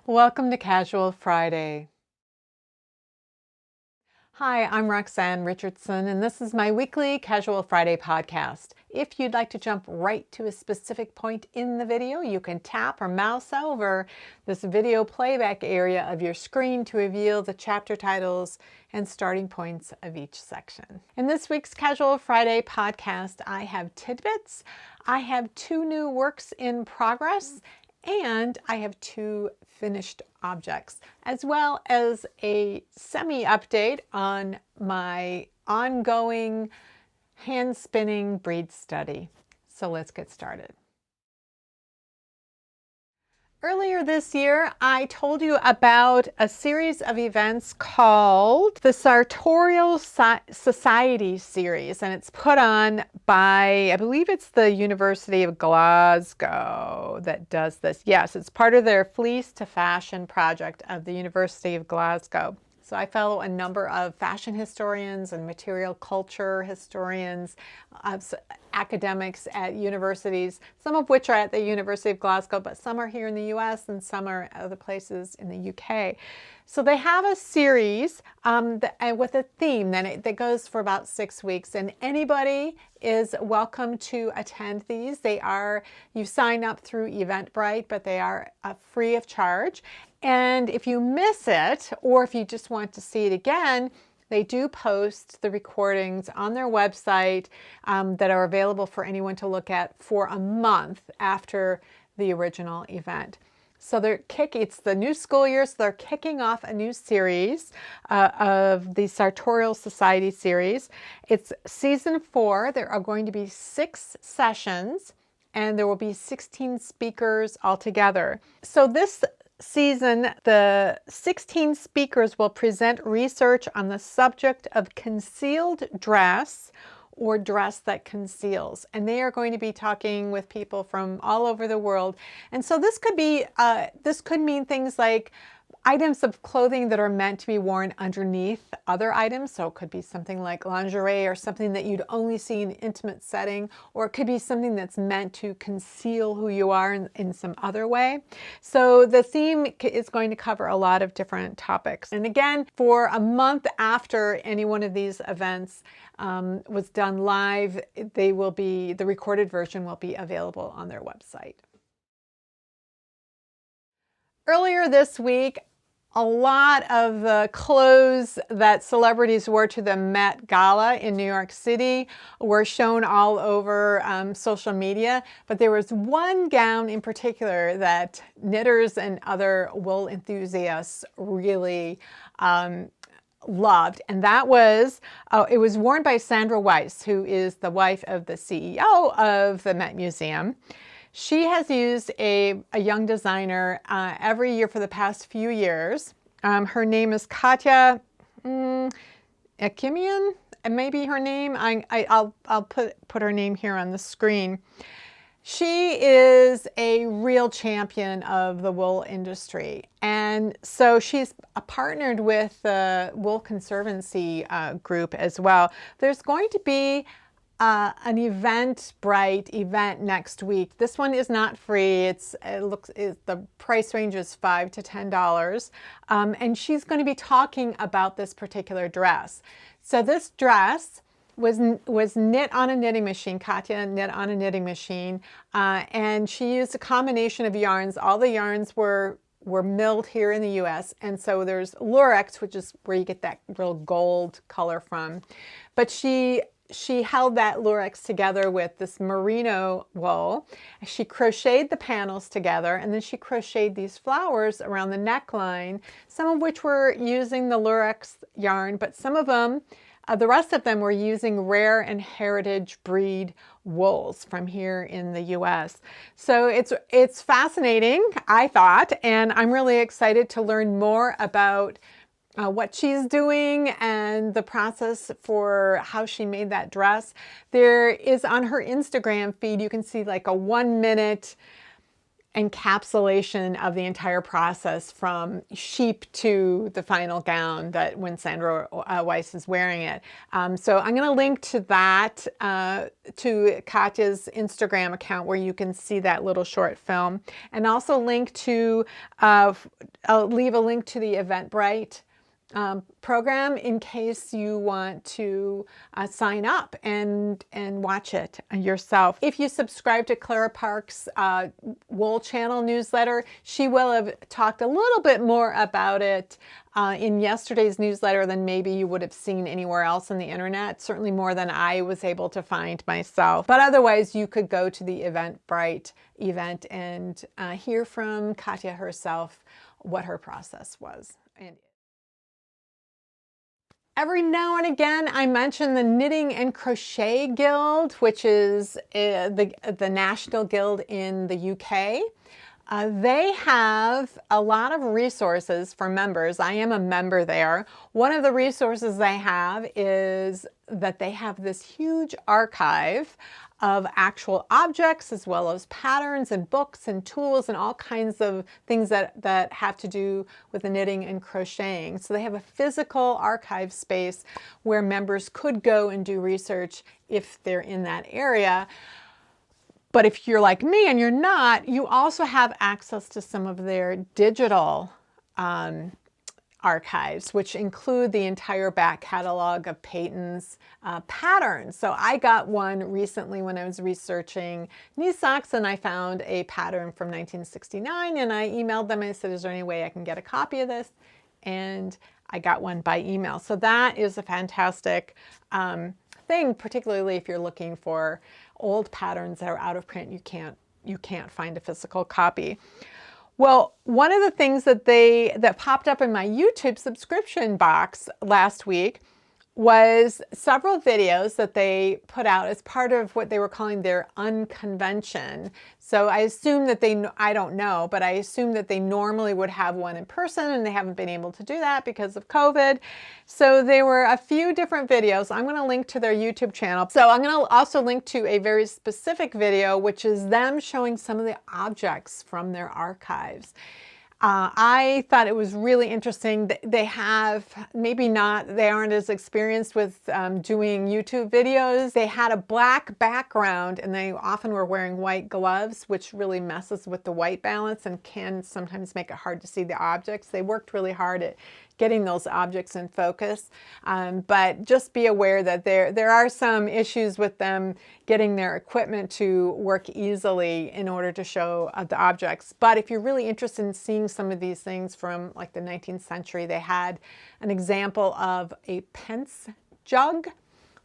Welcome to Casual Friday. Hi, I'm Roxanne Richardson, and this is my weekly Casual Friday podcast. If you'd like to jump right to a specific point in the video, you can tap or mouse over this video playback area of your screen to reveal the chapter titles and starting points of each section. In this week's Casual Friday podcast, I have tidbits, I have 2 new works in progress, and I have 2 finished objects, as well as a semi-update on my ongoing hand spinning bead study. So let's get started. Earlier this year, I told you about a series of events called the Sartorial Society series, and it's put on by, I believe it's the University of Glasgow that does this. Yes, it's part of their Fleece to Fashion project of the University of Glasgow. So I follow a number of fashion historians and material culture historians, academics at universities, some of which are at the University of Glasgow, but some are here in the US and some are other places in the UK. So they have a series with a theme that goes for about 6 weeks, and anybody is welcome to attend these. You sign up through Eventbrite, but they are free of charge. And if you miss it, or if you just want to see it again, they do post the recordings on their website that are available for anyone to look at for a month after the original event. So it's the new school year, so they're kicking off a new series of the Sartorial Society series. It's season 4. There are going to be 6 sessions, and there will be 16 speakers altogether. So this season, the 16 speakers will present research on the subject of concealed dress or dress that conceals. And they are going to be talking with people from all over the world. And so this could mean things like items of clothing that are meant to be worn underneath other items. So it could be something like lingerie or something that you'd only see in an intimate setting, or it could be something that's meant to conceal who you are in some other way. So the theme is going to cover a lot of different topics. And again, for a month after any one of these events was done live, the recorded version will be available on their website. Earlier this week, a lot of the clothes that celebrities wore to the Met Gala in New York City were shown all over social media, but there was one gown in particular that knitters and other wool enthusiasts really loved, and that was, it was worn by Sandra Weiss, who is the wife of the CEO of the Met Museum. She has used a young designer every year for the past few years. Her name is Katya Ekimian, maybe her name. I'll put her name here on the screen. She is a real champion of the wool industry, and so she's partnered with the Wool Conservancy group as well. There's going to be an Eventbrite event next week. This one is not free. The price range is $5 to $10, and she's going to be talking about this particular dress. So this dress was knit on a knitting machine. Katya knit on a knitting machine, and she used a combination of yarns. All the yarns were milled here in the US, and so there's lurex, which is where you get that real gold color from. But she held that lurex together with this merino wool. She crocheted the panels together, and then she crocheted these flowers around the neckline, some of which were using the lurex yarn, but some of them, the rest of them were using rare and heritage breed wools from here in the US. So it's fascinating, I thought, and I'm really excited to learn more about what she's doing and the process for how she made that dress. There is on her Instagram feed, you can see like a 1-minute encapsulation of the entire process from sheep to the final gown that when Sandra Weiss is wearing it. So I'm going to link to that, to Katya's Instagram account where you can see that little short film, and also link to, I'll leave a link to the Eventbrite program in case you want to sign up and watch it yourself. If you subscribe to Clara Park's Wool Channel newsletter, she will have talked a little bit more about it in yesterday's newsletter than maybe you would have seen anywhere else on the internet, certainly more than I was able to find myself. But otherwise, you could go to the Eventbrite event and hear from Katya herself what her process was. Every now and again, I mention the Knitting and Crochet Guild, which is the national guild in the UK. They have a lot of resources for members. I am a member there. One of the resources they have is that they have this huge archive of actual objects, as well as patterns and books and tools and all kinds of things that have to do with the knitting and crocheting. So they have a physical archive space where members could go and do research if they're in that area. But if you're like me and you're not, you also have access to some of their digital archives, which include the entire back catalog of Peyton's patterns. So I got one recently when I was researching knee socks, and I found a pattern from 1969, and I emailed them and I said, is there any way I can get a copy of this? And I got one by email. So that is a fantastic thing, particularly if you're looking for old patterns that are out of print. You can't find a physical copy. Well, one of the things that popped up in my YouTube subscription box last week was several videos that they put out as part of what they were calling their Unconvention. So I assume that I don't know, but I assume that they normally would have one in person, and they haven't been able to do that because of COVID. So there were a few different videos. I'm going to link to their YouTube channel. So I'm going to also link to a very specific video, which is them showing some of the objects from their archives. I thought it was really interesting. They have, maybe not, they aren't as experienced with doing YouTube videos. They had a black background, and they often were wearing white gloves, which really messes with the white balance and can sometimes make it hard to see the objects. They worked really hard at getting those objects in focus, but just be aware that there are some issues with them getting their equipment to work easily in order to show the objects. But if you're really interested in seeing some of these things from like the 19th century, they had an example of a Pence jug,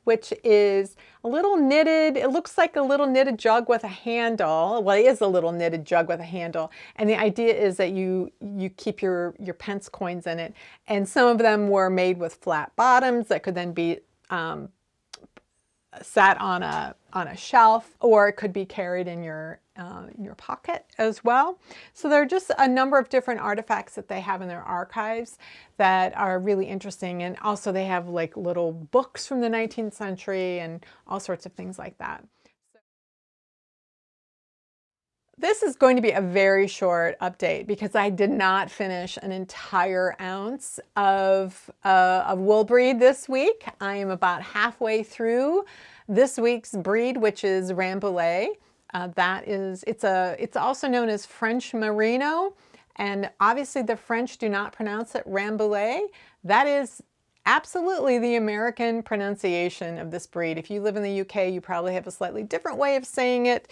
which is a little knitted, it looks like a little knitted jug with a handle. Well, it is a little knitted jug with a handle. And the idea is that you keep your pence coins in it. And some of them were made with flat bottoms that could then be sat on a shelf, or it could be carried in your pocket as well. So there are just a number of different artifacts that they have in their archives that are really interesting. And also they have like little books from the 19th century and all sorts of things like that. This is going to be a very short update because I did not finish an entire ounce of wool breed this week. I am about halfway through this week's breed, which is Rambouillet. It's also known as French Merino, and obviously the French do not pronounce it Rambouillet. That is absolutely the American pronunciation of this breed. If you live in the UK, you probably have a slightly different way of saying it,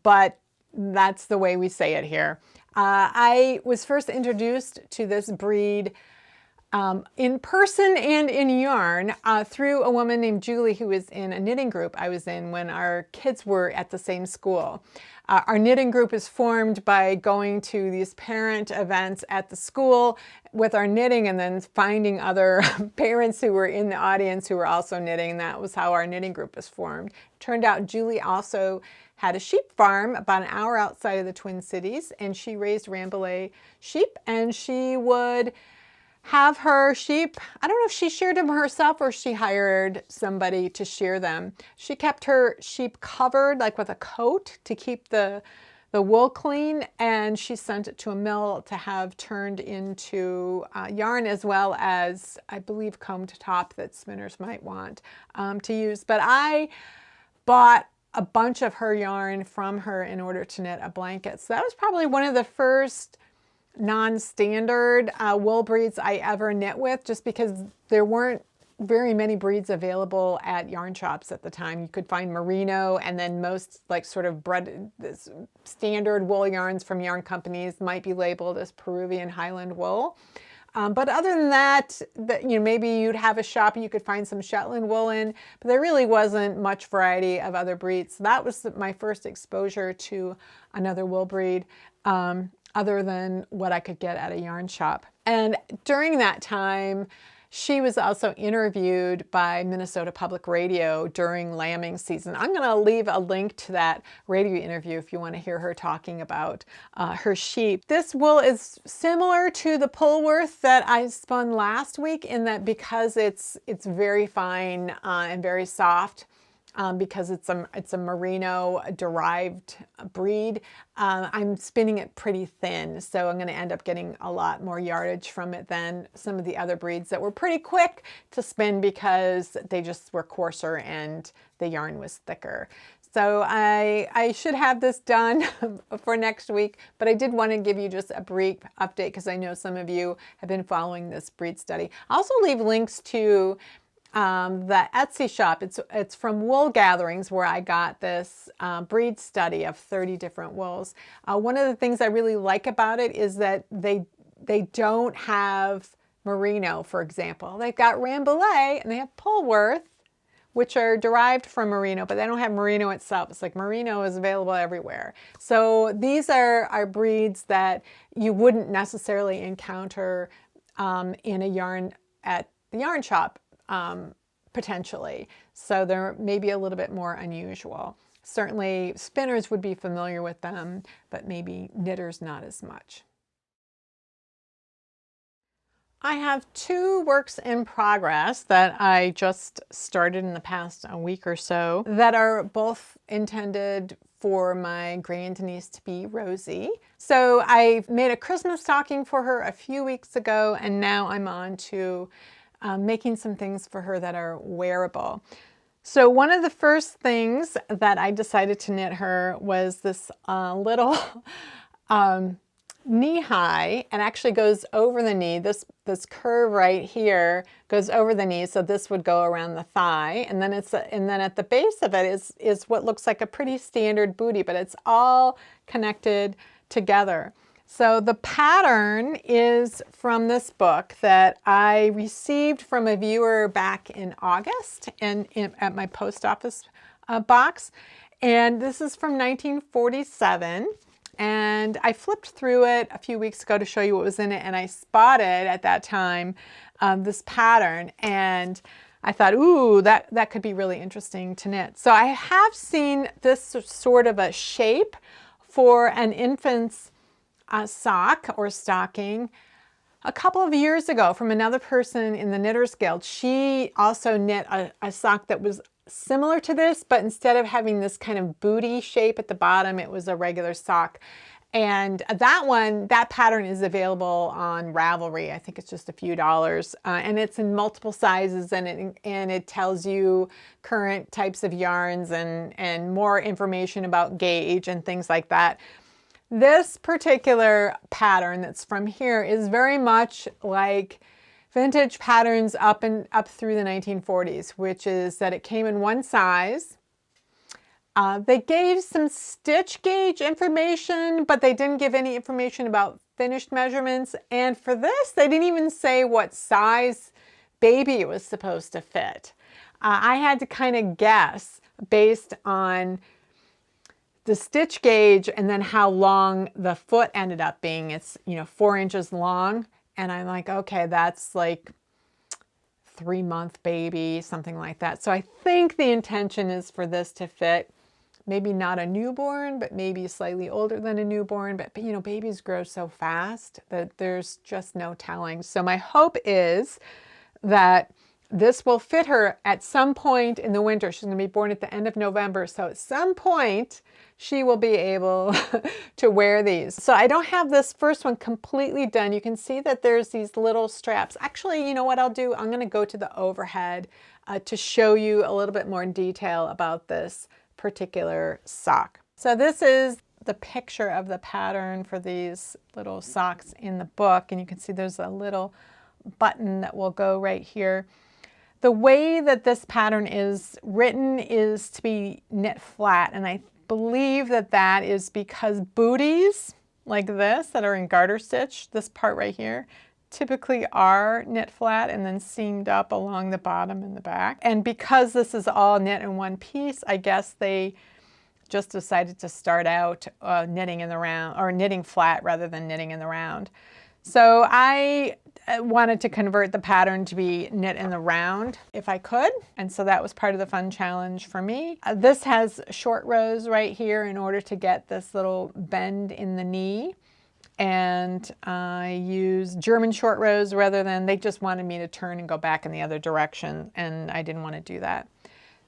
but that's the way we say it here. I was first introduced to this breed in person and in yarn through a woman named Julie, who was in a knitting group I was in when our kids were at the same school. Our knitting group is formed by going to these parent events at the school with our knitting and then finding other parents who were in the audience who were also knitting. That was how our knitting group was formed. Turned out Julie also had a sheep farm about an hour outside of the Twin Cities, and she raised Rambouillet sheep, and she would have her sheep, I don't know if she sheared them herself or she hired somebody to shear them. She kept her sheep covered like with a coat to keep the the wool clean, and she sent it to a mill to have turned into yarn, as well as, I believe, combed top that spinners might want to use. But I bought a bunch of her yarn from her in order to knit a blanket. So that was probably one of the first non-standard wool breeds I ever knit with, just because there weren't very many breeds available at yarn shops at the time. You could find merino, and then most like sort of standard wool yarns from yarn companies might be labeled as Peruvian Highland wool. But other than that, maybe you'd have a shop and you could find some Shetland wool in, but there really wasn't much variety of other breeds. So that was my first exposure to another wool breed, other than what I could get at a yarn shop. And during that time, she was also interviewed by Minnesota Public Radio during lambing season. I'm going to leave a link to that radio interview if you want to hear her talking about her sheep. This wool is similar to the Pullworth that I spun last week, in that because it's very fine and very soft, because it's a merino derived breed, I'm spinning it pretty thin, so I'm going to end up getting a lot more yardage from it than some of the other breeds that were pretty quick to spin because they just were coarser and the yarn was thicker. So I should have this done for next week, but I did want to give you just a brief update because I know some of you have been following this breed study. I'll also leave links to the Etsy shop. It's from Wool Gatherings, where I got this breed study of 30 different wools. One of the things I really like about it is that they don't have merino, for example. They've got Rambouillet and they have Pullworth, which are derived from merino, but they don't have merino itself. It's like merino is available everywhere. So these are breeds that you wouldn't necessarily encounter in a yarn at the yarn shop. Potentially. So they're maybe a little bit more unusual. Certainly spinners would be familiar with them, but maybe knitters not as much. I have two works in progress that I just started in the past week or so that are both intended for my grandniece-to-be Rosie. So I made a Christmas stocking for her a few weeks ago, and now I'm on to making some things for her that are wearable. So one of the first things that I decided to knit her was this little knee high, and actually goes over the knee. This curve right here goes over the knee, so this would go around the thigh, and then at the base of it is what looks like a pretty standard bootie, but it's all connected together. So the pattern is from this book that I received from a viewer back in August at my post office box. And this is from 1947. And I flipped through it a few weeks ago to show you what was in it. And I spotted at that time this pattern. And I thought, ooh, that could be really interesting to knit. So I have seen this sort of a shape for an infant's sock or stocking a couple of years ago from another person in the Knitters Guild. She also knit a sock that was similar to this, but instead of having this kind of booty shape at the bottom, it was a regular sock. And that pattern is available on Ravelry. I think it's just a few dollars, and it's in multiple sizes, and it tells you current types of yarns and more information about gauge and things like that. This particular pattern that's from here is very much like vintage patterns up through the 1940s, which is that it came in one size. They gave some stitch gauge information, but they didn't give any information about finished measurements. And for this, they didn't even say what size baby it was supposed to fit. I had to kind of guess based on the stitch gauge and then how long the foot ended up being. It's 4 inches long, and I'm like, okay, that's like 3-month baby, something like that. So I think the intention is for this to fit maybe not a newborn, but maybe slightly older than a newborn. But babies grow so fast that there's just no telling. So my hope is that this will fit her at some point in the winter. She's going to be born at the end of November. So at some point, she will be able to wear these. So I don't have this first one completely done. You can see that there's these little straps. Actually, you know what I'll do? I'm going to go to the overhead to show you a little bit more in detail about this particular sock. So this is the picture of the pattern for these little socks in the book. And you can see there's a little button that will go right here. The way that this pattern is written is to be knit flat, and I believe that that is because booties like this that are in garter stitch, this part right here, typically are knit flat and then seamed up along the bottom and the back. And because this is all knit in one piece, I guess they just decided to start out knitting in the round, or knitting flat rather than knitting in the round. So I wanted to convert the pattern to be knit in the round if I could, and so that was part of the fun challenge for me. This has short rows right here in order to get this little bend in the knee, and I use German short rows rather than, they just wanted me to turn and go back in the other direction, and I didn't want to do that.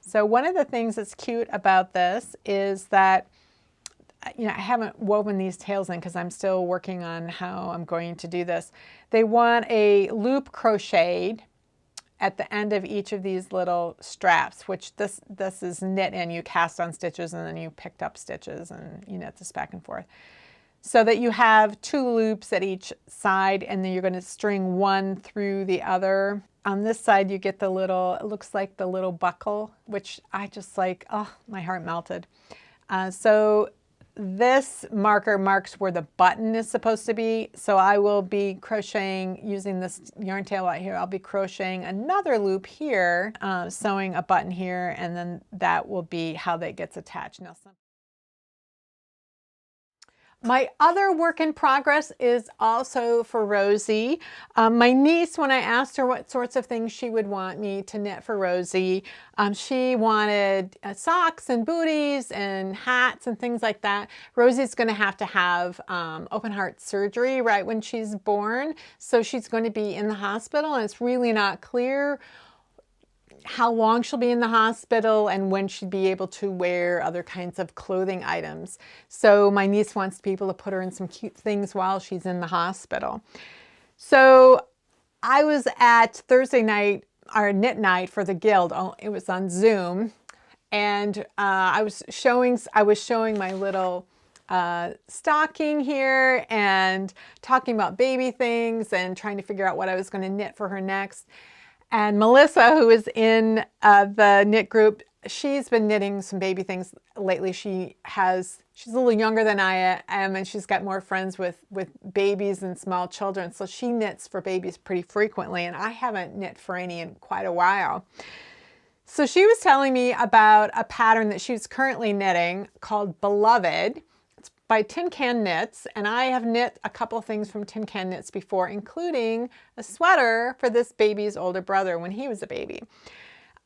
So one of the things that's cute about this is that, you know, I haven't woven these tails in because I'm still working on how I'm going to do this. They want a loop crocheted at the end of each of these little straps, which this is knit in. You cast on stitches and then you picked up stitches and you knit this back and forth. So that you have 2 loops at each side, and then you're going to string one through the other. On this side you get the little, it looks like the little buckle, which I just like, oh, my heart melted. So this marker marks where the button is supposed to be. So I will be crocheting using this yarn tail right here. I'll be crocheting another loop here, sewing a button here, and then that will be how that gets attached. Now, my other work in progress is also for Rosie. My niece, when I asked her what sorts of things she would want me to knit for Rosie, she wanted socks and booties and hats and things like that. Rosie's going to have open heart surgery right when she's born, so she's going to be in the hospital, and it's really not clear how long she'll be in the hospital and when she'd be able to wear other kinds of clothing items. So my niece wants to be able to put her in some cute things while she's in the hospital. So I was at Thursday night, our knit night for the Guild. It was on Zoom, and I was showing my little stocking here and talking about baby things and trying to figure out what I was going to knit for her next. And Melissa, who is in the knit group, she's been knitting some baby things lately. She's a little younger than I am, and she's got more friends with babies and small children. So she knits for babies pretty frequently, and I haven't knit for any in quite a while. So she was telling me about a pattern that she's currently knitting called Beloved. By Tin Can Knits, and I have knit a couple of things from Tin Can Knits before, including a sweater for this baby's older brother when he was a baby.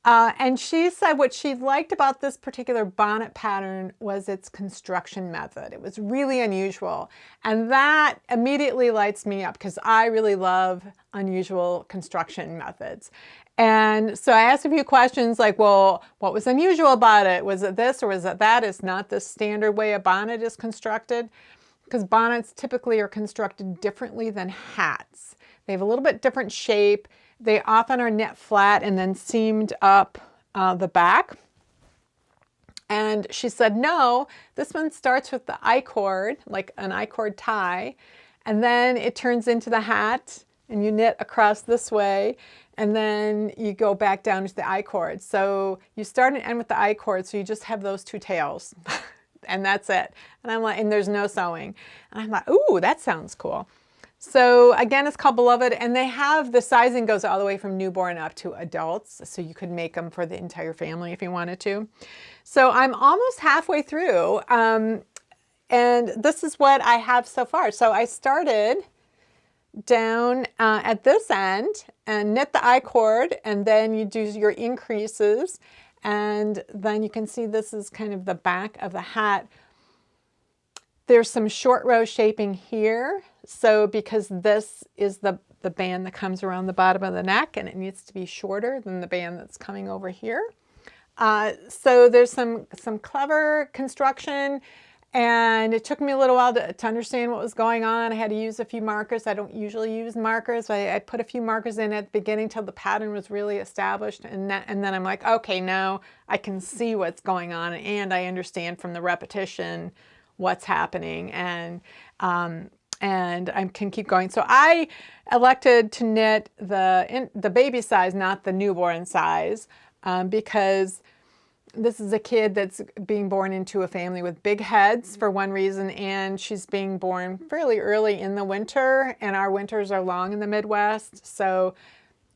And she said what she liked about this particular bonnet pattern was its construction method. It was really unusual, and that immediately lights me up because I really love unusual construction methods. And so I asked a few questions like, well, what was unusual about it? Was it this or was it that? It's not the standard way a bonnet is constructed, because bonnets typically are constructed differently than hats. They have a little bit different shape. They often are knit flat and then seamed up the back. And she said, no, this one starts with the I-cord, like an I-cord tie, and then it turns into the hat, and you knit across this way, and then you go back down to the I-cord. So you start and end with the I-cord, so you just have those 2 tails, and that's it. And I'm like, and there's no sewing. And I'm like, ooh, that sounds cool. So again, it's called Beloved, and they have, the sizing goes all the way from newborn up to adults, so you could make them for the entire family if you wanted to. So I'm almost halfway through, and this is what I have so far. So I started down at this end and knit the I-cord, and then you do your increases, and then you can see this is kind of the back of the hat. There's some short row shaping here, So because this is the band that comes around the bottom of the neck, and it needs to be shorter than the band that's coming over here. So there's some clever construction, and it took me a little while to understand what was going on. I had to use a few markers. I don't usually use markers. I put a few markers in at the beginning till the pattern was really established, and then I'm like, okay, now I can see what's going on, and I understand from the repetition what's happening, and I can keep going. So I elected to knit the baby size, not the newborn size, because this is a kid that's being born into a family with big heads for one reason, and she's being born fairly early in the winter, and our winters are long in the Midwest, so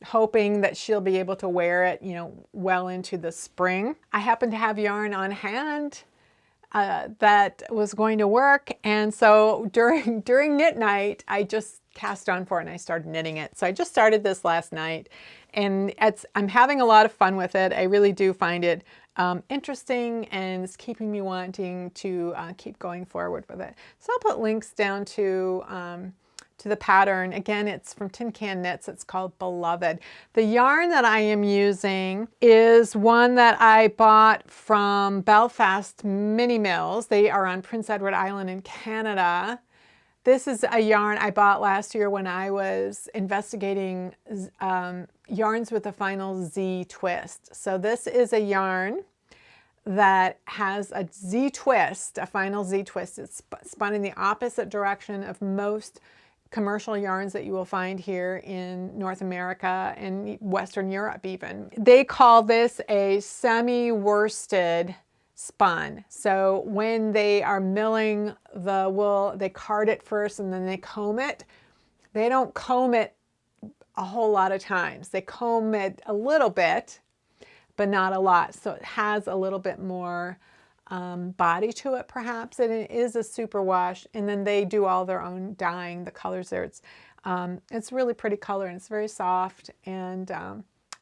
hoping that she'll be able to wear it, you know, well into the spring. I happen to have yarn on hand that was going to work, and so during knit night, I just cast on for it and I started knitting it. So I just started this last night, and I'm having a lot of fun with it. I really do find it interesting, and it's keeping me wanting to keep going forward with it. So I'll put links down to the pattern. Again, it's from Tin Can Knits. It's called Beloved. The yarn that I am using is one that I bought from Belfast Mini Mills. They are on Prince Edward Island in Canada. This is a yarn I bought last year when I was investigating yarns with a final Z twist. So this is a yarn that has a Z twist, a final Z twist. It's spun in the opposite direction of most commercial yarns that you will find here in North America and Western Europe even. They call this a semi-worsted spun. So when they are milling the wool, they card it first and then they comb it. They don't comb it a whole lot of times. They comb it a little bit, but not a lot. So it has a little bit more body to it perhaps, and it is a superwash, and then they do all their own dyeing, the colors there. It's really pretty color, and it's very soft and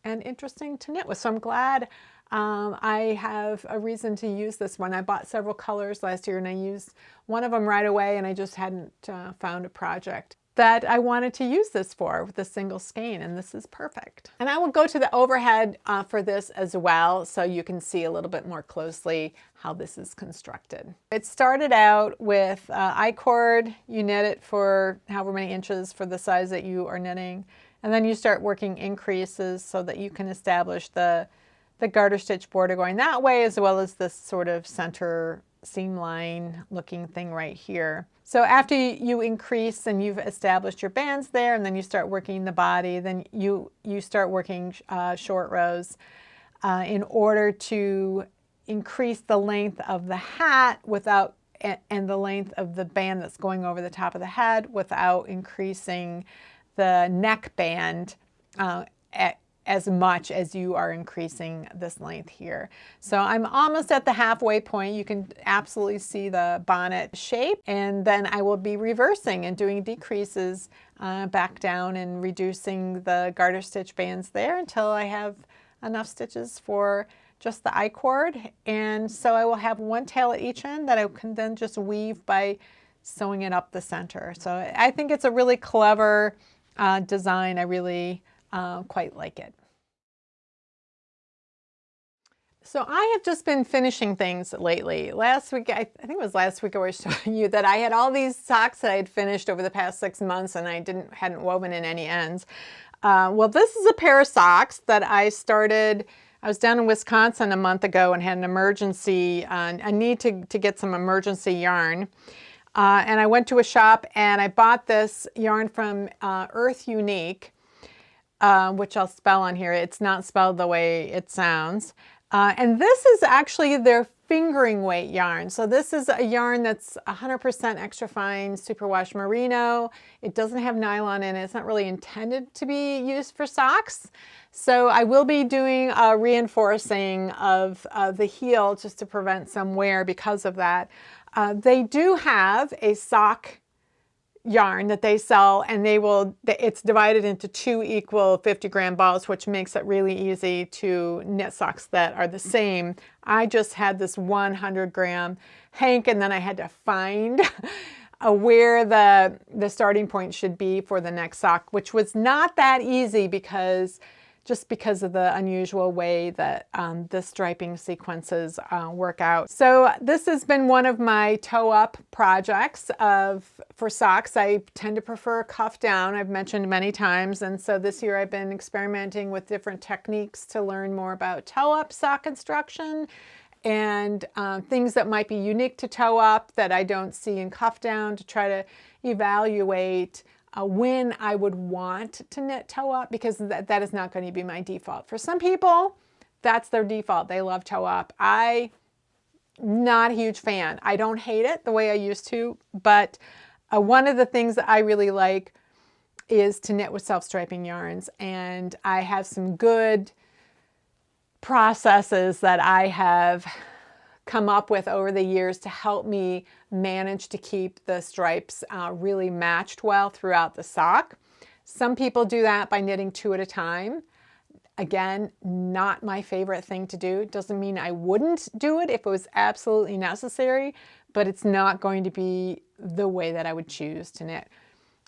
interesting to knit with. So I'm glad I have a reason to use this one. I bought several colors last year and I used one of them right away, and I just hadn't found a project that I wanted to use this for with a single skein, and this is perfect. And I will go to the overhead for this as well, so you can see a little bit more closely how this is constructed. It started out with I-cord. You knit it for however many inches for the size that you are knitting, and then you start working increases so that you can establish the garter stitch border going that way, as well as this sort of center seam line looking thing right here. So after you increase and you've established your bands there, and then you start working the body, then you start working short rows in order to increase the length of the hat without, and the length of the band that's going over the top of the head without increasing the neck band as much as you are increasing this length here. So I'm almost at the halfway point. You can absolutely see the bonnet shape, and then I will be reversing and doing decreases back down and reducing the garter stitch bands there until I have enough stitches for just the I-cord. And so I will have one tail at each end that I can then just weave by sewing it up the center. So I think it's a really clever design. I really quite like it. So I have just been finishing things lately. Last week, I think it was last week I was showing you that I had all these socks that I had finished over the past 6 months, and I hadn't woven in any ends. Well, this is a pair of socks that I started. I was down in Wisconsin a month ago and had an emergency, a need to get some emergency yarn. And I went to a shop and I bought this yarn from Urth Uneek, which I'll spell on here. It's not spelled the way it sounds. And this is actually their fingering weight yarn. So this is a yarn that's 100% extra fine superwash merino. It doesn't have nylon in it. It's not really intended to be used for socks. So I will be doing a reinforcing of the heel just to prevent some wear because of that. They do have a sock yarn that they sell, and it's divided into 2 equal 50-gram balls, which makes it really easy to knit socks that are the same. I just had this 100-gram hank, and then I had to find where the starting point should be for the next sock, which was not that easy just because of the unusual way that the striping sequences work out. So this has been one of my toe up projects for socks. I tend to prefer cuff down, I've mentioned many times, and so this year I've been experimenting with different techniques to learn more about toe up sock construction and things that might be unique to toe up that I don't see in cuff down, to try to evaluate when I would want to knit toe up, because that is not going to be my default. For some people, that's their default. They love toe up. I'm not a huge fan. I don't hate it the way I used to, but one of the things that I really like is to knit with self-striping yarns, and I have some good processes that I have come up with over the years to help me manage to keep the stripes really matched well throughout the sock. Some people do that by knitting 2 at a time. Again, not my favorite thing to do. Doesn't mean I wouldn't do it if it was absolutely necessary, but it's not going to be the way that I would choose to knit.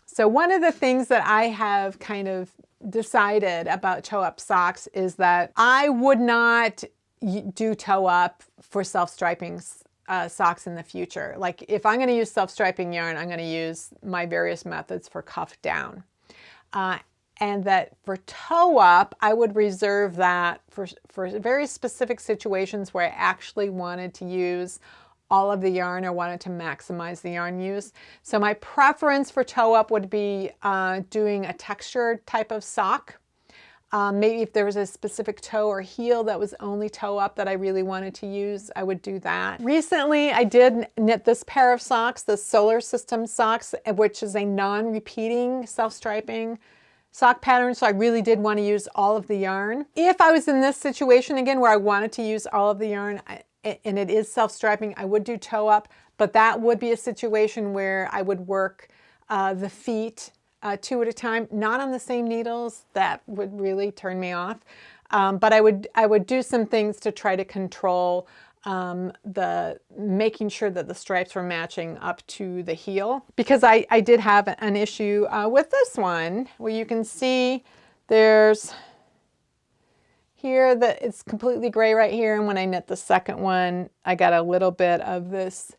So one of the things that I have kind of decided about toe up socks is that I would not do toe up for self-striping socks in the future. Like if I'm going to use self-striping yarn, I'm going to use my various methods for cuff down. And that for toe up, I would reserve that for very specific situations where I actually wanted to use all of the yarn or wanted to maximize the yarn use. So my preference for toe up would be doing a textured type of sock. Maybe if there was a specific toe or heel that was only toe up that I really wanted to use, I would do that. Recently, I did knit this pair of socks, the Solar System socks, which is a non-repeating self-striping sock pattern, so I really did want to use all of the yarn. If I was in this situation again where I wanted to use all of the yarn, and it is self-striping, I would do toe up, but that would be a situation where I would work the feet 2 at a time, not on the same needles. That would really turn me off. But I would do some things to try to control making sure that the stripes were matching up to the heel, because I did have an issue with this one where you can see there's here that it's completely gray right here, and when I knit the second one, I got a little bit of this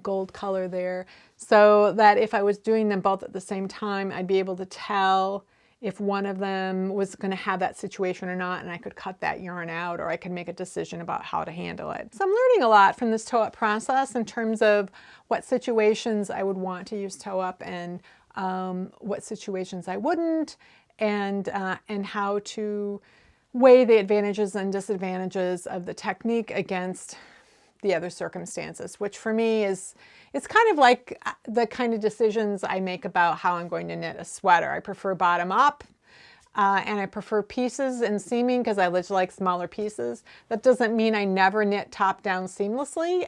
gold color there, so that if I was doing them both at the same time, I'd be able to tell if one of them was going to have that situation or not, and I could cut that yarn out, or I could make a decision about how to handle it. So I'm learning a lot from this toe up process in terms of what situations I would want to use toe up and what situations I wouldn't, and how to weigh the advantages and disadvantages of the technique against the other circumstances, which for me it's kind of like the kind of decisions I make about how I'm going to knit a sweater. I prefer bottom up, and I prefer pieces and seaming because I just like smaller pieces. That doesn't mean I never knit top down seamlessly.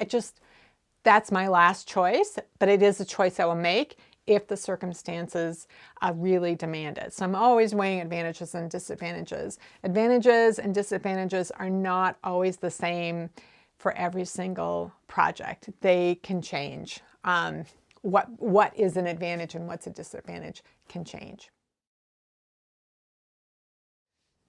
That's my last choice, but it is a choice I will make if the circumstances really demand it. So I'm always weighing advantages and disadvantages. Advantages and disadvantages are not always the same for every single project. They can change. What is an advantage and what's a disadvantage can change.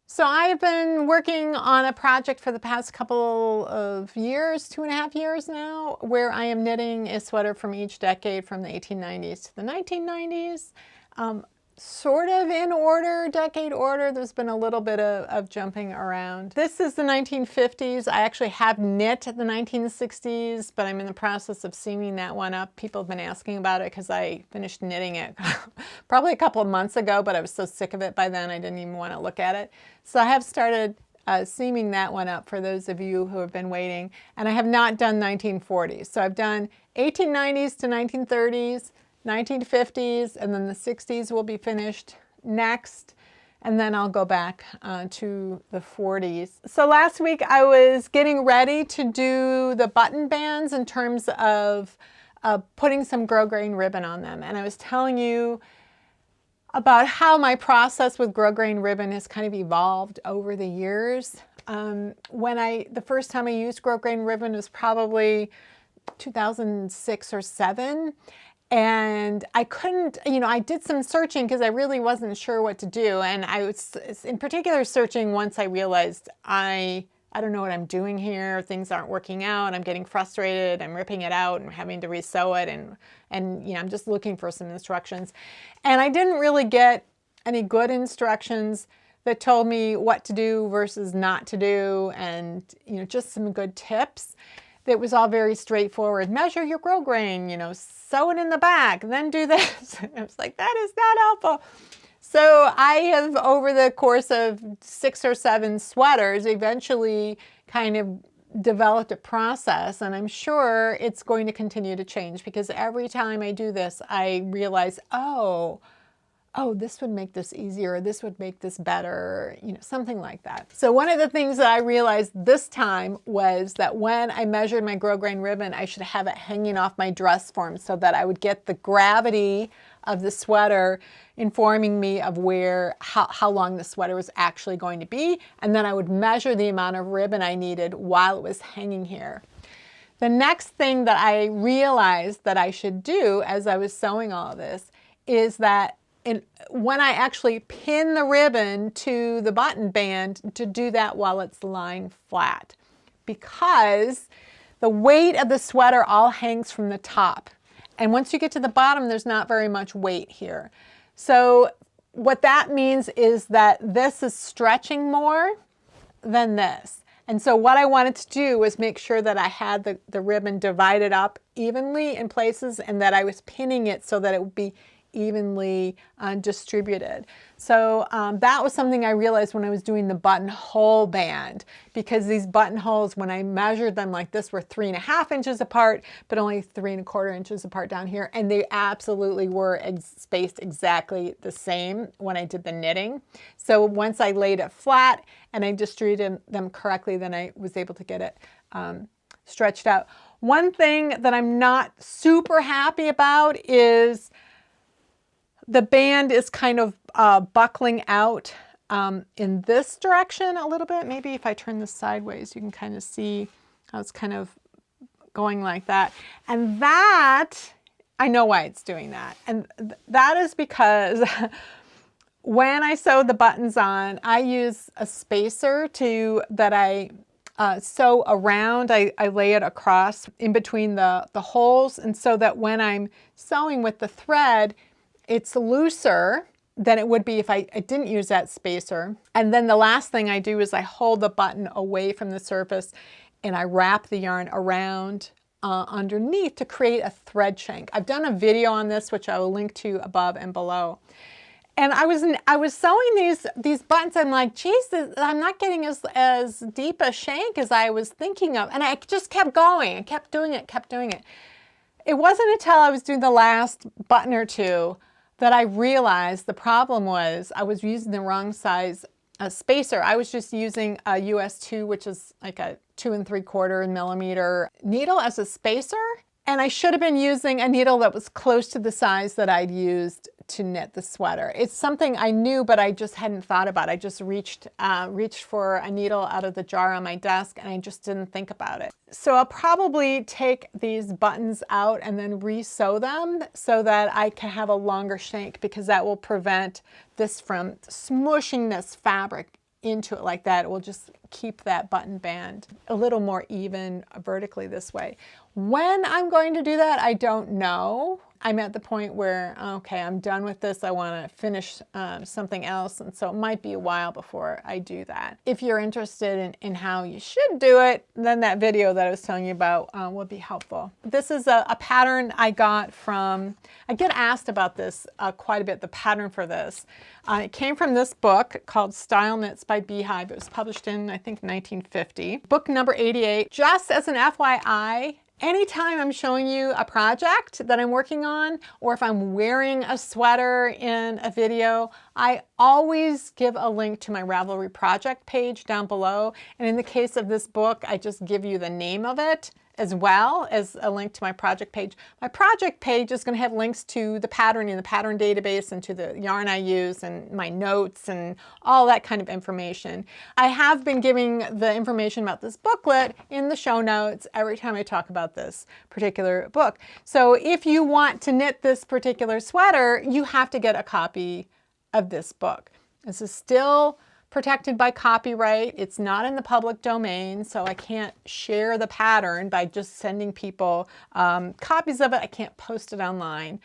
So I've been working on a project for the past couple of years, 2.5 years now, where I am knitting a sweater from each decade, from the 1890s to the 1990s. Sort of in order, decade order. There's been a little bit of jumping around. This is the 1950s. I actually have knit the 1960s, but I'm in the process of seaming that one up. People have been asking about it because I finished knitting it probably a couple of months ago, but I was so sick of it by then I didn't even want to look at it. So I have started seaming that one up for those of you who have been waiting, and I have not done 1940s. So I've done 1890s to 1930s, 1950s, and then the 60s will be finished next, and then I'll go back to the 40s. So last week I was getting ready to do the button bands in terms of putting some grosgrain ribbon on them, and I was telling you about how my process with grosgrain ribbon has kind of evolved over the years. The first time I used grosgrain ribbon was probably 2006 or 7. And I couldn't, you know, I did some searching because I really wasn't sure what to do. And I was in particular searching once I realized I don't know what I'm doing here. Things aren't working out. I'm getting frustrated. I'm ripping it out and having to resew it. And you know, I'm just looking for some instructions. And I didn't really get any good instructions that told me what to do versus not to do. And, you know, just some good tips. It was all very straightforward. Measure your grosgrain, you know, sew it in the back, then do this. I was like, that is not helpful. So I have, over the course of 6 or 7 sweaters, eventually kind of developed a process, and I'm sure it's going to continue to change because every time I do this, I realize, oh, this would make this easier, this would make this better, you know, something like that. So one of the things that I realized this time was that when I measured my grosgrain ribbon, I should have it hanging off my dress form so that I would get the gravity of the sweater informing me of how long the sweater was actually going to be. And then I would measure the amount of ribbon I needed while it was hanging here. The next thing that I realized that I should do as I was sewing all of this is that when I actually pin the ribbon to the button band, to do that while it's lying flat, because the weight of the sweater all hangs from the top. And once you get to the bottom, there's not very much weight here. So what that means is that this is stretching more than this. And so what I wanted to do was make sure that I had the ribbon divided up evenly in places and that I was pinning it so that it would be evenly distributed. So that was something I realized when I was doing the buttonhole band, because these buttonholes, when I measured them like this, were 3.5 inches apart, but only 3¼ inches apart down here. And they absolutely were spaced exactly the same when I did the knitting. So once I laid it flat and I distributed them correctly, then I was able to get it stretched out. One thing that I'm not super happy about is the band is kind of buckling out in this direction a little bit. Maybe if I turn this sideways, you can kind of see how it's kind of going like that. And that, I know why it's doing that. And that is because when I sew the buttons on, I use a spacer that I sew around. I lay it across in between the holes, and so that when I'm sewing with the thread, it's looser than it would be if I didn't use that spacer. And then the last thing I do is I hold the button away from the surface and I wrap the yarn around underneath to create a thread shank. I've done a video on this, which I will link to above and below. And I was sewing these buttons. I'm like, geez, I'm not getting as deep a shank as I was thinking of. And I just kept going. I kept doing it. It wasn't until I was doing the last button or two that I realized the problem was I was using the wrong size spacer. I was just using a US 2, which is like a 2 3/4 millimeter needle as a spacer. And I should have been using a needle that was close to the size that I'd used to knit the sweater. It's something I knew, but I just hadn't thought about. I just reached for a needle out of the jar on my desk, and I just didn't think about it. So I'll probably take these buttons out and then re-sew them so that I can have a longer shank, because that will prevent this from smushing this fabric into it like that. It will just keep that button band a little more even vertically this way. When I'm going to do that, I don't know. I'm at the point where, okay, I'm done with this. I want to finish something else. And so it might be a while before I do that. If you're interested in how you should do it, then that video that I was telling you about would be helpful. This is a pattern I got from, I get asked about this quite a bit, the pattern for this. It came from this book called Style Knits by Beehive. It was published in, I think, 1950. Book number 88. Just as an FYI, anytime I'm showing you a project that I'm working on, or if I'm wearing a sweater in a video, I always give a link to my Ravelry project page down below. And in the case of this book, I just give you the name of it as well as a link to my project page. My project page is going to have links to the pattern in the pattern database and to the yarn I use and my notes and all that kind of information. I have been giving the information about this booklet in the show notes every time I talk about this particular book. So if you want to knit this particular sweater, you have to get a copy of this book. This is still protected by copyright. It's not in the public domain, so I can't share the pattern by just sending people copies of it. I can't post it online.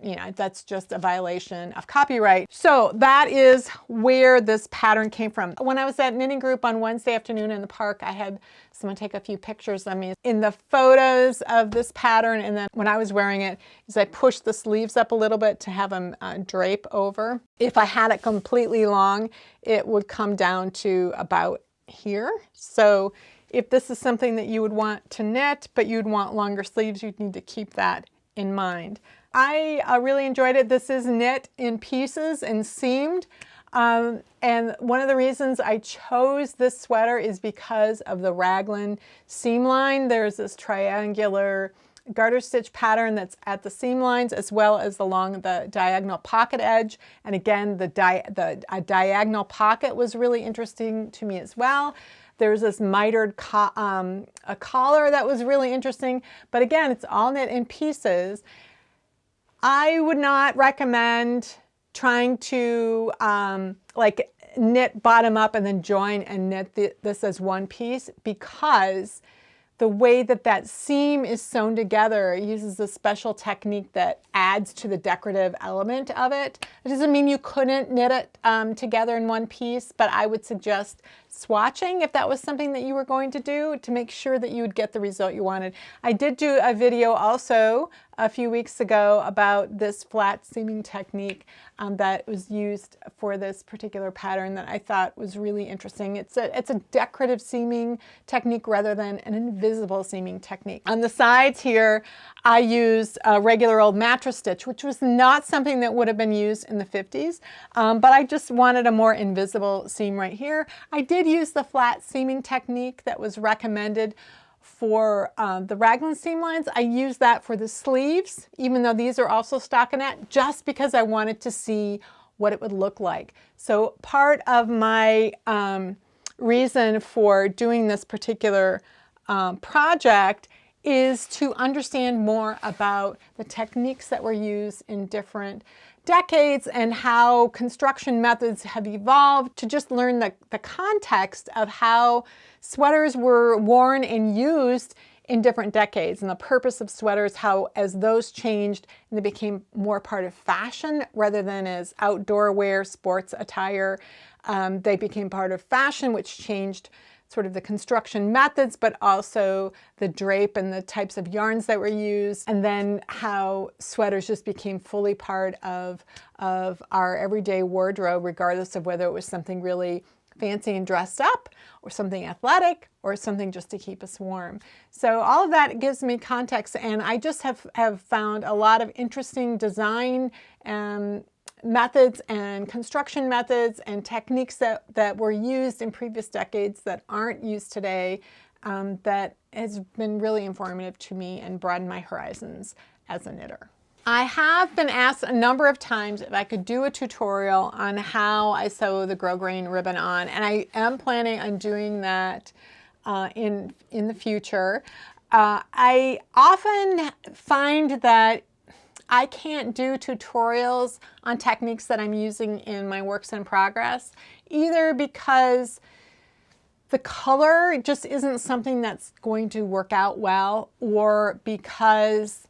You know, that's just a violation of copyright. So that is where this pattern came from. When I was at knitting group on Wednesday afternoon in the park, I had someone take a few pictures of me in the photos of this pattern, and then when I was wearing it, is I pushed the sleeves up a little bit to have them drape over. If I had it completely long, it would come down to about here. So if this is something that you would want to knit, but you'd want longer sleeves, you'd need to keep that in mind. I really enjoyed it. This is knit in pieces and seamed. And one of the reasons I chose this sweater is because of the raglan seam line. There's this triangular garter stitch pattern that's at the seam lines as well as along the diagonal pocket edge. And again, the diagonal pocket was really interesting to me as well. There's this mitered a collar that was really interesting. But again, it's all knit in pieces. I would not recommend trying to like knit bottom up and then join and knit this as one piece, because the way that that seam is sewn together, it uses a special technique that adds to the decorative element of it. It doesn't mean you couldn't knit it together in one piece, but I would suggest swatching if that was something that you were going to do to make sure that you would get the result you wanted. I did do a video also a few weeks ago about this flat seaming technique that was used for this particular pattern that I thought was really interesting. It's a decorative seaming technique rather than an invisible seaming technique. On the sides here, I used a regular old mattress stitch, which was not something that would have been used in the 50s, but I just wanted a more invisible seam right here. I did use the flat seaming technique that was recommended for the raglan seam lines. I used that for the sleeves, even though these are also stockinette, just because I wanted to see what it would look like. So part of my reason for doing this particular project is to understand more about the techniques that were used in different decades and how construction methods have evolved, to just learn the context of how sweaters were worn and used in different decades, and the purpose of sweaters, how as those changed and they became more part of fashion rather than as outdoor wear, sports attire, they became part of fashion, which changed sort of the construction methods, but also the drape and the types of yarns that were used, and then how sweaters just became fully part of our everyday wardrobe, regardless of whether it was something really fancy and dressed up or something athletic or something just to keep us warm. So all of that gives me context, and I just have found a lot of interesting design methods and construction methods and techniques that were used in previous decades that aren't used today, that has been really informative to me and broadened my horizons as a knitter. I have been asked a number of times if I could do a tutorial on how I sew the grosgrain ribbon on, and I am planning on doing that in the future. I often find that I can't do tutorials on techniques that I'm using in my works in progress, either because the color just isn't something that's going to work out well, or because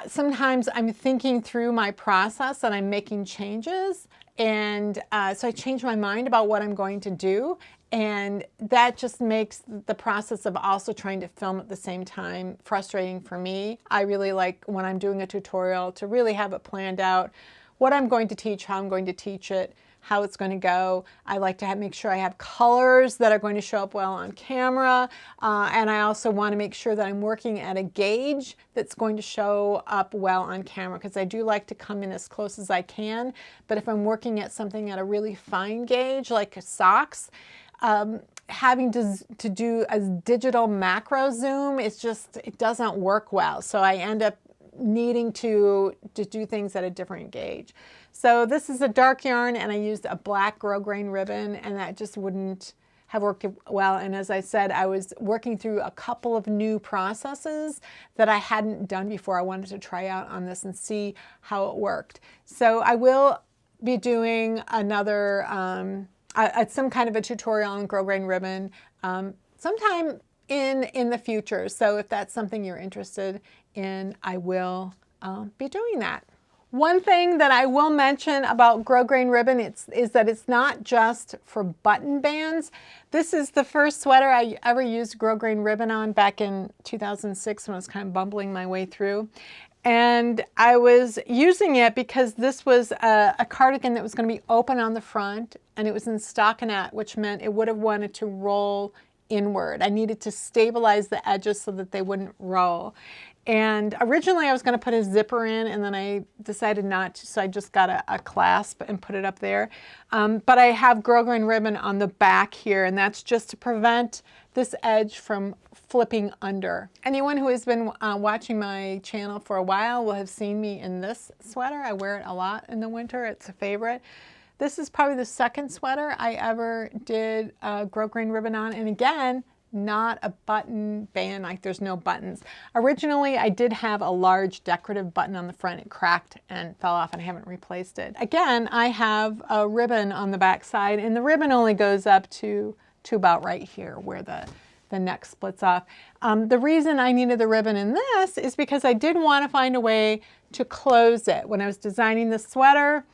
sometimes I'm thinking through my process and I'm making changes, and so I change my mind about what I'm going to do, and that just makes the process of also trying to film at the same time frustrating for me. I really like, when I'm doing a tutorial, to really have it planned out, what I'm going to teach, how I'm going to teach it, how it's going to go. I like to make sure I have colors that are going to show up well on camera, and I also want to make sure that I'm working at a gauge that's going to show up well on camera, because I do like to come in as close as I can. But if I'm working at something at a really fine gauge, like socks, having to do a digital macro zoom, it doesn't work well. So I end up needing to do things at a different gauge. So this is a dark yarn, and I used a black grosgrain ribbon, and that just wouldn't have worked well. And as I said, I was working through a couple of new processes that I hadn't done before. I wanted to try out on this and see how it worked. So I will be doing another, some kind of a tutorial on grosgrain ribbon sometime in the future. So if that's something you're interested in, I will be doing that. One thing that I will mention about grosgrain ribbon is that it's not just for button bands. This is the first sweater I ever used grosgrain ribbon on back in 2006 when I was kind of bumbling my way through. And I was using it because this was a cardigan that was going to be open on the front, and it was in stockinette, which meant it would have wanted to roll inward. I needed to stabilize the edges so that they wouldn't roll. And originally I was going to put a zipper in, and then I decided not to, so I just got a clasp and put it up there. But I have grosgrain ribbon on the back here, and that's just to prevent this edge from flipping under. Anyone who has been watching my channel for a while will have seen me in this sweater. I wear it a lot in the winter. It's a favorite. This is probably the second sweater I ever did grosgrain ribbon on, and again, not a button band, like there's no buttons. Originally, I did have a large decorative button on the front. It cracked and fell off, and I haven't replaced it. Again, I have a ribbon on the back side, and the ribbon only goes up to about right here where the neck splits off. The reason I needed the ribbon in this is because I did want to find a way to close it. When I was designing the sweater,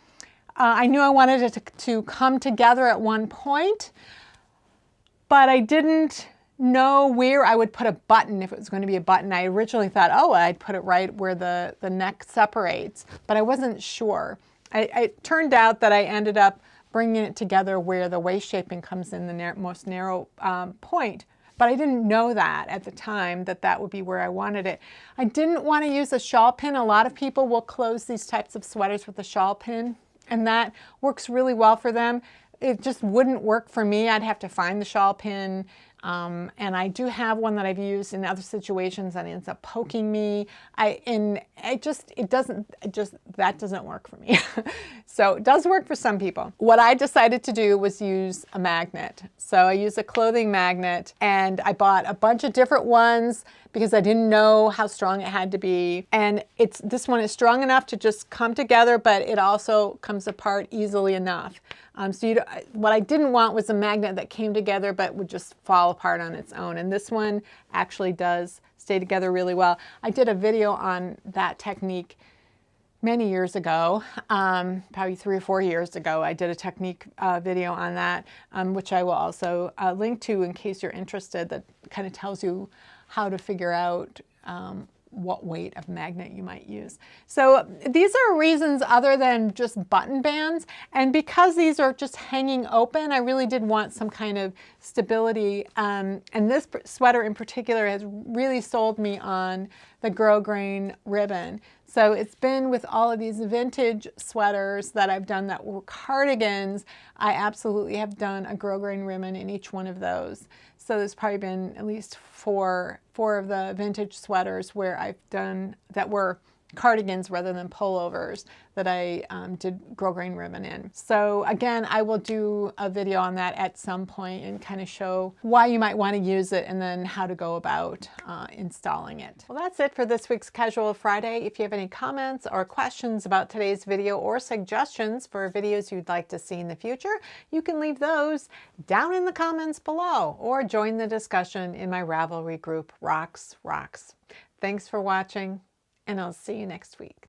I knew I wanted it to come together at one point, but I didn't know where I would put a button if it was going to be a button. I originally thought, oh, I'd put it right where the neck separates, but I wasn't sure. It turned out that I ended up bringing it together where the waist shaping comes in the most narrow point. But I didn't know that at the time that would be where I wanted it. I didn't want to use a shawl pin. A lot of people will close these types of sweaters with a shawl pin, and that works really well for them. It just wouldn't work for me. I'd have to find the shawl pin. And I do have one that I've used in other situations that ends up poking me. That doesn't work for me. So it does work for some people. What I decided to do was use a magnet. So I used a clothing magnet, and I bought a bunch of different ones because I didn't know how strong it had to be. And this one is strong enough to just come together, but it also comes apart easily enough. What I didn't want was a magnet that came together but would just fall apart on its own. And this one actually does stay together really well. I did a video on that technique many years ago, probably 3 or 4 years ago. I did a technique video on that, which I will also link to in case you're interested, that kind of tells you how to figure out what weight of magnet you might use. So these are reasons other than just button bands, and because these are just hanging open, I really did want some kind of stability, and this sweater in particular has really sold me on the grosgrain ribbon. So it's been with all of these vintage sweaters that I've done that were cardigans, I absolutely have done a grosgrain ribbon in each one of those. So there's probably been at least four of the vintage sweaters where I've done that were cardigans rather than pullovers that I did grosgrain ribbon in. So again, I will do a video on that at some point and kind of show why you might want to use it and then how to go about installing it. Well, that's it for this week's Casual Friday. If you have any comments or questions about today's video or suggestions for videos you'd like to see in the future, you can leave those down in the comments below or join the discussion in my Ravelry group, Rox Rocks. Thanks for watching, and I'll see you next week.